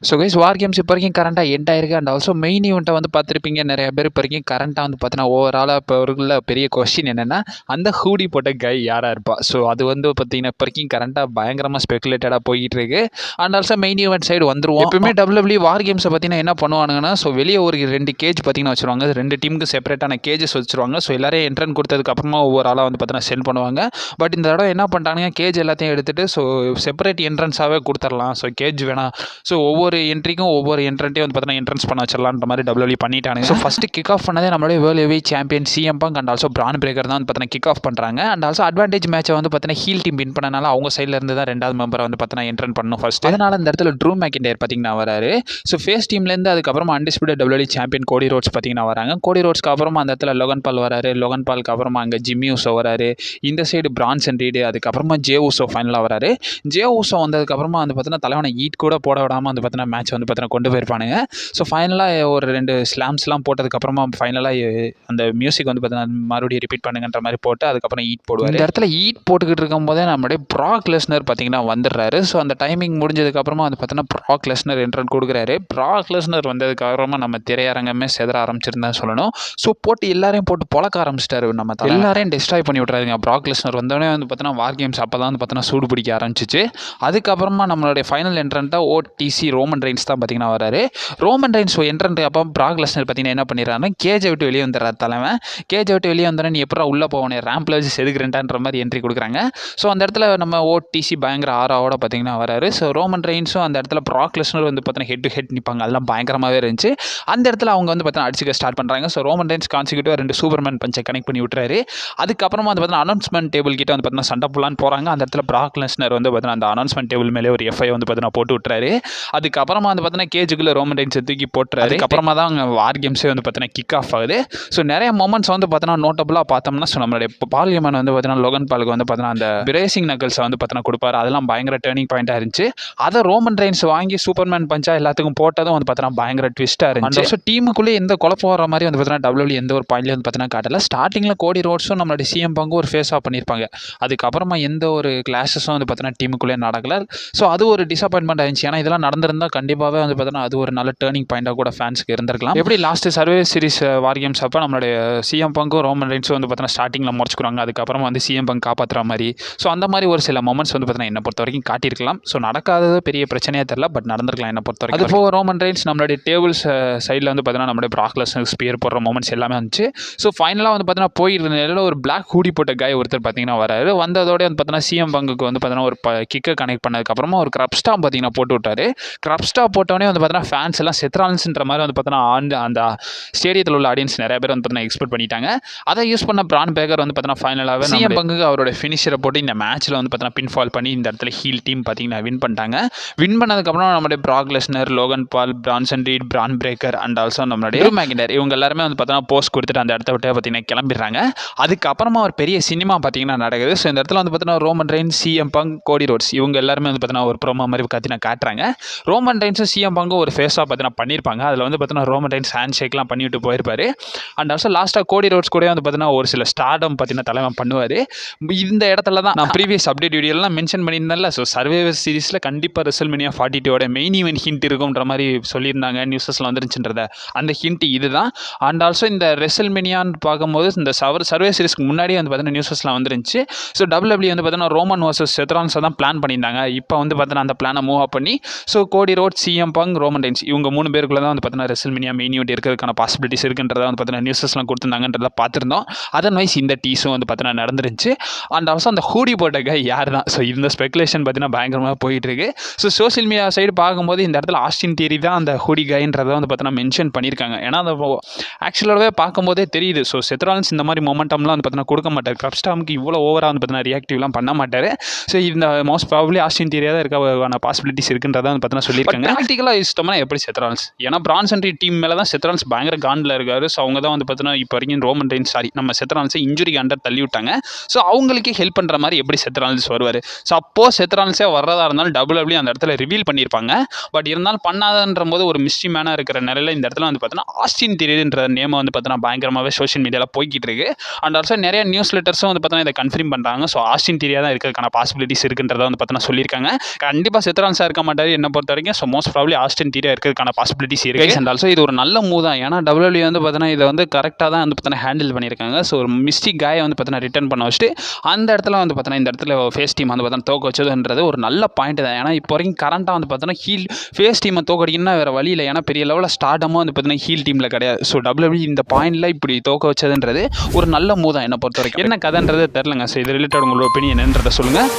So guys வார் games இப்போ வரைக்கும் கரண்ட்டாக எண்ட் ஆயிருக்கு. அண்ட் ஆல்சோ மெயின் ஈவெண்ட்டை வந்து பார்த்துருப்பீங்க நிறைய பேர். இப்போ வரைக்கும் கரண்ட்டாக வந்து பார்த்தீங்கன்னா ஓவராலாக இப்போ உள்ள பெரிய கொஸ்டின் என்னென்னா அந்த ஹூடி போட்ட கை யாராக இருப்பா. ஸோ அது வந்து பார்த்தீங்கன்னா இப்போ வரைக்கும் கரண்ட்டாக பயங்கரமாக ஸ்பெகுலேட்டடாக போயிட்டு இருக்கு. And also main event side வந்துருவோம். எப்பவுமே WWE வார் கேம்ஸை பார்த்தீங்கன்னா என்ன பண்ணுவானுங்கன்னா, ஸோ வெளியே ஒரு 2 கேஜ் பார்த்தீங்கன்னா வச்சுருவாங்க. 2 டீமுக்கு செப்பரேட்டான கேஜஸ் வச்சுருவாங்க. ஸோ எல்லாரையும் என்ட்ரன் கொடுத்ததுக்கு அப்புறமா ஒவ்வொரு ஆளாக வந்து பார்த்தீங்கன்னா சென்ட் பண்ணுவாங்க. பட் இந்த தடவை என்ன பண்ணிட்டாங்க, கேஜ் எல்லாத்தையும் எடுத்துகிட்டு ஸோ செப்பரேட் என்ட்ரன்ஸாகவே கொடுத்துடலாம். ஸோ கேஜ் வேணாம், ஸோ ஒவ்வொரு என்ட்ரிக்கும் ஒவ்வொரு என்ட்ரன்ட்டையும் வந்து பார்த்தீங்கன்னா என்ட்ரன்ஸ் பண்ண வச்சிடலான்ற மாதிரி WWE பண்ணிட்டாங்க. ஸோ ஃபஸ்ட்டு கிக் ஆஃப் பண்ணதே நம்மளுடைய world heavyweight champion CM Punk and also PRAN breaker தான் வந்து பார்த்தீங்கன்னா கிக் ஆஃப் பண்ணுறாங்க. அண்ட் ஆல்சோ அட்வான்டேஜ் மேட்சை வந்து பார்த்தீங்கன்னா ஹீல் டீம் வின் பண்ணனால அவங்க சைடில் இருந்து தான் 2வது மெம்பரை வந்து பார்த்தீங்கன்னா என்ட்ரன் பண்ணணும் ஃபர்ஸ்ட். அதனால இந்த இடத்துல ட்ரூ மேக்கின்டயர் பார்த்தீங்கன்னா வராரு. ஸோ ஃபேஸ் டீம்லேருந்து அதுக்கப்புறமா அன்டிஸ்பியூட்டட் WWE சாம்பியன் கோடி ரோட்ஸ் பார்த்தீங்கன்னா வராங்க. கோடி ரோட்ஸ்க்கு அப்புறமா அந்த இடத்துல லோகன் பால் வராரு. லோகன் பாலுக்கு அப்புறமா அங்கே ஜிம்மி ஊசோ வராரு. இந்த சைடு பிரான்சன் ரீடு, அதுக்கப்புறமா ஜே ஊசோ ஃபைனலாக வராரு. ஜே ஊசோ வந்ததுக்கப்புறமா வந்து பார்த்தீங்கன்னா தலைவனை ஈட் கூட போட விடாமல் வந்து பார்த்தீங்கன்னா மேட்ச் வந்து பார்த்தீங்கன்னா கொண்டு போயிருப்பானுங்க. ஸோ ஃபைனலாக ஒரு 2 ஸ்லாம்ஸ்லாம் போட்டதுக்கப்புறமா ஃபைனலாக அந்த மியூசிக் வந்து பார்த்தீங்கன்னா மறுபடியும் ரிப்பீட் பண்ணுங்கன்ற மாதிரி போட்டு அதுக்கப்புறம் ஈட் போடுவார். இந்த இடத்துல ஈட் போட்டுக்கிட்டு இருக்கும் போதே நம்மளுடைய ப்ராக் லெஸ்னர் பார்த்தீங்கன்னா வந்துடுறாரு. ஸோ அந்த டைமிங் முடிஞ்சதுக்கப்புறமா வந்து பார்த்தீங்கன்னா ப்ராக் லெஸ்னர் என்ட்ரன் கொடுக்குறாரு. ப்ராக் லெஸ்னர் வந்ததுக்கப்புறமா நம்ம திரையரங்கமே செதற ஆரம்பிச்சிருந்தா சொல்லணும். ஸோ போட்டு எல்லாரையும் போட்டு பொழக்க ஆரம்பிச்சிட்டாரு. நம்ம எல்லாரையும் டிஸ்ட்ராய் பண்ணி விட்றாருங்க. ப்ராக் லெஸ்னர் வந்தோடனே வந்து பார்த்தீங்கன்னா வார் கேம்ஸ் அப்போ தான் வந்து பார்த்தீங்கன்னா சூடு பிடிக்க ஆரம்பிச்சிச்சு. அதுக்கப்புறமா நம்மளுடைய ஃபைனல் என்ட்ரண்ட்டாக OTC ரோமன் ரெயின்ஸ் தான் பார்த்தீங்கன்னா வராரு. ரோமன் ரெயின்ஸ் என்ட்ரன்ட் அப்போ ப்ராக் லெஸ்னர் பார்த்தீங்கன்னா என்ன பண்ணிடுறாருன்னா கேஜை விட்டு வெளியே வந்துடுறாரு தலைவன். கேஜை விட்டு வெளியே வந்தோடனே நீ எப்போ உள்ளே போகணும், ரேம்பில் வச்சு செதுக்குறேன்டான்ற மாதிரி என்ட்ரி கொடுக்குறாங்க. ஸோ அந்த இடத்துல நம்ம OTC பயங்கர ஆறாவோட பார்த்தீங்கன்னா வராரு. ஸோ ரோமன் ரெயின்ஸும் அந்த இடத்துல ப்ராக் லெஸ்னர் வந்து பார்த்தீங்கன்னா ஹெட் டு ஹெட் நிற்பாங்க. அதெல்லாம் பயங்கரமாகவே இருந்துச்சு. அந்த இடத்துல அவங்க வந்து பார்த்தீங்கன்னா அடிச்சுக்க ஸ்டார்ட் பண்ணுறாங்க. ஸோ ரோமன் ரெயின்ஸ் கான்சிக்யூட்டிவாக 2 சூப்பர்மேன் பஞ்சை கனெக்ட் பண்ணி விட்டுறாரு. அதுக்கப்புறமா வந்து பார்த்தீங்கன்னா அனௌன்ஸ்மெண்ட் டேபிள் கிட்ட வந்து பார்த்தீங்கன்னா சண்டை போடலான்னு போகிறாங்க. அந்த இடத்துல ப்ராக் லெஸ்னர் வந்து பார்த்தீங்கன்னா அந்த அனௌன்ஸ்மெண்ட் டேபிள் மேலே ஒரு FI வந்து பார்த்தீங்கன்னா போட்டு விட்டுறாரு. அதுக்கப்புறமா வந்து பார்த்தீங்கன்னா கேஜுக்குள்ள ரோமன் ரெயின்ஸை தூக்கி போட்டுறாரு. அதுக்கப்புறமா தான் அவங்க வார் கேம்ஸே வந்து பார்த்தீங்கன்னா கிக் ஆஃப் ஆகுது. ஸோ நிறைய மொமெண்ட்ஸ் வந்து பார்த்தீங்கன்னா நோட்டபுளாக பார்த்தோம்னா, ஸோ நம்மளுடைய பார்லிமெண்ட் வந்து பார்த்தீங்கன்னா லோகன் பாலுக்கு வந்து பார்த்தீங்கன்னா அந்த பிரேசிங் நக்கல்ஸை வந்து பார்த்தீங்கன்னா கொடுப்பாரு. அதெல்லாம் பயங்கர டேர்னிங் பாயிண்டாக இருந்துச்சு. அதை ரோமன் ரெயின்ஸ் வாங்கி சூப்பர்மேன் பஞ்சா எல்லாத்துக்கும் போட்டதும் வந்து பார்த்தீங்கன்னா பயங்கர ட்விஸ்ட்டாக இருந்துச்சு. ஸோ டீமுக்குள்ளே எந்த குழப்பம் வர மாதிரி வந்து பார்த்தீங்கன்னா WWE எந்த ஒரு பாயிண்ட்லேயும் வந்து பார்த்தீங்கன்னா காட்டல. ஸ்டார்டிங்கில் கோடி ரோட்ஸும் நம்மளுடைய CM Punk ஒரு ஃபேஸ் ஆஃப் பண்ணியிருப்பாங்க. அதுக்கப்புறமா எந்த ஒரு கிளாஷஸும் வந்து பார்த்தீங்கன்னா டீமுக்குள்ளே நடக்கல. ஸோ அது ஒரு டிசப்பாயின்மெண்ட் ஆயிடுச்சு. ஏன்னா இதெல்லாம் நடந்திருந்தால் கண்டிப்பாகவே வந்து பார்த்தீங்கன்னா அது ஒரு நல்ல டேர்னிங் பாயிண்டாக கூட ஃபேன்ஸுக்கு இருந்திருக்கலாம். எப்படி லாஸ்ட் சர்வே சீரிஸ் வார் கேம்ஸ் அப்போ நம்மளுடைய CM Punkக்கும் ரோமன் ரெயின்ஸும் வந்து பார்த்தீங்கன்னா ஸ்டார்டிங்கில் முடிச்சுக்குறாங்க. அதுக்கப்புறமா வந்து CM Punk காப்பாற்றுற மாதிரி. ஸோ அந்த மாதிரி ஒரு சில மொமெண்ட்ஸ் வந்து பார்த்தீங்கன்னா என்னை பொறுத்த வரைக்கும் காட்டியிருக்கலாம். ஸோ நடக்காதது பெரிய பிரச்சனையாக தெரியல, பட் நடந்திருக்கலாம் என்னை பொறுத்த வரைக்கும். அது போக ரோமன் ரெயின்ஸ் நம்மளுடைய டேபிள்ஸ் சைடில் வந்து பார்த்தீங்கன்னா நம்மளுடைய ப்ராக் லெஸ்னர் ஸ்பியர் போடுற மொமெண்ட்ஸ் எல்லாமே வந்துச்சு. ஸோ ஃபைனலாக வந்து பார்த்தீங்கன்னா போயிருந்த நிலையில் ஒரு பிளாக் ஹூடி போட்ட காய் ஒருத்தர் பார்த்தீங்கன்னா வராரு. வந்ததோட வந்து பார்த்தீங்கன்னா CM Punkக்கு வந்து பார்த்தீங்கன்னா ஒரு கிக்கை கனெக்ட் பண்ணதுக்கப்புறமா ஒரு கிரப் ஸ்டாம்ப் பார்த்தீங்கன்னா போட்டு விட்டாரு. கிரப் ஸ்டாப் போட்டோடனே வந்து பார்த்தீங்கன்னா ஃபேன்ஸ் எல்லாம் செத்ரான்ஸ்ன்ற மாதிரி வந்து பார்த்தீங்கன்னா அந்த ஸ்டேடியத்தில் உள்ள ஆடியன்ஸ் நிறைய பேர் வந்து பார்த்தீங்கன்னா எக்ஸ்பெக்ட் பண்ணிட்டாங்க. அதை யூஸ் பண்ண பிரான் பேக்கர் வந்து பார்த்தீங்கன்னா ஃபைனலாகவே CM Punkக்கு அவரோட ஃபினிஷரை போட்டு இந்த மேட்ச்சில் வந்து பார்த்தீங்கன்னா பின் ஃபால் பண்ணி இந்த இடத்துல ஹீல் டீம் பார்த்தீங்கன்னா வின் பண்ணிட்டாங்க. வின் பண்ணதுக்கப்புறம் நம்மளுடைய Prague Lesnar, Logan ball, Branson read, PRAN breaker and also நம்மளுடைய ட்ரூ மேக்கின்டயர் இவங்க எல்லாருமே வந்து பார்த்தீங்கன்னா போஸ்ட் கொடுத்துட்டு அந்த இடத்த விட்டு பார்த்தீங்கன்னா கிளம்பிடுறாங்க. அதுக்கப்புறமா ஒரு பெரிய சினிமா பார்த்தீங்கன்னா நடக்குது. ஸோ இந்த இடத்துல வந்து பார்த்தீங்கன்னா ரோமன் ரெயின்ஸ், CM Punk, கோடி ரோட்ஸ் இவங்க எல்லாருமே வந்து பார்த்தீங்கன்னா ஒரு ப்ரோமோ மாதிரி பார்த்தீங்கன்னா காட்டுறாங்க. ரோமன் ரெயின்ஸும் CM Punkக்கும் ஒரு ஃபேஸாக பார்த்தீங்கன்னா பண்ணியிருப்பாங்க. அதில் வந்து பார்த்தீங்கன்னா ரோமன் ரெயின்ஸ் ஹேண்ட் ஷேக்லாம் பண்ணிவிட்டு போயிருப்பாரு. அண்ட் ஆல்சோ லாஸ்ட்டாக கோடி ரோட்ஸ் கூட வந்து பார்த்தீங்கன்னா ஒரு சில ஸ்டார்டம் பார்த்தீங்கன்னா தலைவன் பண்ணுவார். இந்த இடத்துல தான் நான் ப்ரீவியஸ் அப்டேட் வீடியோலாம் மென்ஷன் பண்ணியிருந்தேன்ல. ஸோ சர்வைவர் சீரிஸில் கண்டிப்பாக WrestleMania 42 மெயின் ஈவென்ட் ஹிண்ட் இருக்கும்ன்ற மாதிரி சொல்லியிருந்தாங்க. நியூஸஸ்லாம் வந்துருச்சுன்றத அந்த ஹிண்ட் இதுதான். அண்ட் ஆல்சோ இந்த WrestleManiaன்னு பார்க்கும்போது இந்த சர்வே சீரிஸ்க்கு முன்னாடியே வந்து பார்த்தீங்கன்னா நியூஸஸ்லாம் வந்துருந்துச்சு. ஸோ WWE வந்து பார்த்தீங்கன்னா ரோமன் வர்சஸ் செத்ரான்ஸை தான் பிளான் பண்ணியிருந்தாங்க. இப்போ வந்து பார்த்தீங்கன்னா அந்த பிளானை மூவ் அப் பண்ணி ஸோ கோடி roads, CM Punk, Roman Reigns இவங்க 3 பேருக்குள்ள தான் வந்து பார்த்தீங்கன்னா WrestleMania மெயின் ஈவென்ட் இருக்கிறதுக்கான பாசிபிலிட்டிஸ் இருக்குன்றதை வந்து பார்த்தீங்கன்னா நியூஸஸ்லாம் கொடுத்துருந்தாங்கன்றத பார்த்துருந்தோம். அதர்வைஸ் இந்த டீஸும் வந்து பார்த்தீங்கன்னா நடந்துருந்துச்சு. அண்ட் ஆல்சோ அந்த ஹூடி போட்ட கை யார் தான். ஸோ இந்த ஸ்பெகுலேஷன் பார்த்தீங்கன்னா பயங்கரமாக போயிட்டு இருக்கு. ஸோ சோசியல் மீடியா சைடு பார்க்கும்போது இந்த இடத்துல ஆஸ்டின் தியரி தான் அந்த ஹூடி கைன்றதை வந்து பார்த்தீங்கன்னா மென்ஷன் பண்ணியிருக்காங்க. ஏன்னா அதை ஆக்சுவலாகவே பார்க்கும்போதே தெரியுது. ஸோ செத்ரான்ஸ் இந்த மாதிரி மொமெண்டம்லாம் வந்து பார்த்தீங்கன்னா கொடுக்க மாட்டார். கிரப் ஸ்டாம்க்கு இவ்வளோ ஓவராக வந்து பார்த்தீங்கன்னா ரியாக்டிவ்லாம் பண்ண மாட்டார். ஸோ இந்த மோஸ்ட் ப்ராபப்லி ஆஸ்டின் தியரியாக தான் இருக்கான பாசிபிலிட்டிஸ் இருக்குன்றதை வந்து பார்த்தீங்கன்னா சொல்லியிருக்காங்க. ப்ராக்டிக்கலாக யூஸ்டோம்னா எப்படி செத்ரான்ஸ், ஏன்னா பிரான்சன் ரீட் டீம் மேலே தான் செத்ரான்ஸ் பயங்கர காண்டில் இருக்காரு. ஸோ அவங்க தான் வந்து பார்த்தீங்கன்னா இப்போ வரைக்கும் ரோமன் ரெயின்ஸ் நம்ம செத்ரான்ஸை இன்ஜுரிக்கு அண்டர் தள்ளி விட்டாங்க. ஸோ அவங்களுக்கே ஹெல்ப் பண்ணுற மாதிரி எப்படி செத்ரான்ஸ் வருவார். ஸோ அப்போது செத்ரான்ஸே வர்றதா இருந்தாலும் WWE அந்த இடத்துல ரிவீல் பண்ணியிருப்பாங்க. பட் இருந்தாலும் பண்ணாதன்ற போது ஒரு மிஸ்ட்ரி மேனாக இருக்கிற நிலையில் இந்த இடத்துல வந்து பார்த்தீங்கன்னா ஆஸ்டின் தியரின்ற நேமை வந்து பார்த்தீங்கன்னா பயங்கரமாகவே சோஷியல் மீடியாவில் போய்கிட்டு இருக்கு. அண்ட் ஆல்சோ நிறைய நியூஸ் லெட்டர்ஸும் வந்து பார்த்தீங்கன்னா இதை கன்ஃபார்ம் பண்ணுறாங்க. ஸோ ஆஸ்டின் தியரியாக தான் இருக்கிறதுக்கான பாசிபிலிட்டிஸ் இருக்குன்றதை வந்து பார்த்தீங்கன்னா சொல்லியிருக்காங்க. கண்டிப்பாக செத்ரான்ஸாக இருக்க மாட்டார் என்ன பொறுத்த வரைக்கும். So most probably Austin theory இருக்கிறதுக்கான பாசிபிலிட்டிஸ் இருக்குது. அண்ட் ஆல்சோ இது ஒரு நல்ல மூவ் தான். ஏன்னா WWE வந்து பார்த்தீங்கன்னா இதை வந்து கரெக்டாக தான் வந்து பார்த்தீங்கன்னா ஹேண்டில் பண்ணியிருக்காங்க. ஸோ ஒரு மிஸ்டிக் காயை வந்து பார்த்தீங்கன்னா ரிட்டர்ன் பண்ண வச்சுட்டு அந்த இடத்துல வந்து பார்த்தீங்கன்னா இந்த இடத்துல ஃபேஸ் டீம் வந்து பார்த்தீங்கன்னா தோக்க வச்சதுன்றது ஒரு நல்ல பாயிண்ட் தான். ஏன்னா இப்போ வரைக்கும் கரண்ட்டாக வந்து பார்த்தீங்கன்னா ஹீல் ஃபேஸ் டீமை தோக்கடிக்கணும்னா வேறு வழி இல்லை. ஏன்னா பெரிய லெவலில் ஸ்டார்டமாக வந்து பார்த்தீங்கன்னா ஹீல் டீமில் கிடையாது. ஸோ WWE இந்த பாயிண்டில் இப்படி தோக்க வச்சதுன்றது ஒரு நல்ல மூவ் தான் என்னை பொறுத்த வரைக்கும். என்ன கதைன்றது தெரிலங்க. ஸோ இது ரிலேட்டட் உங்களோட ஒப்பீனியன் என்னன்றதை சொல்லுங்கள்.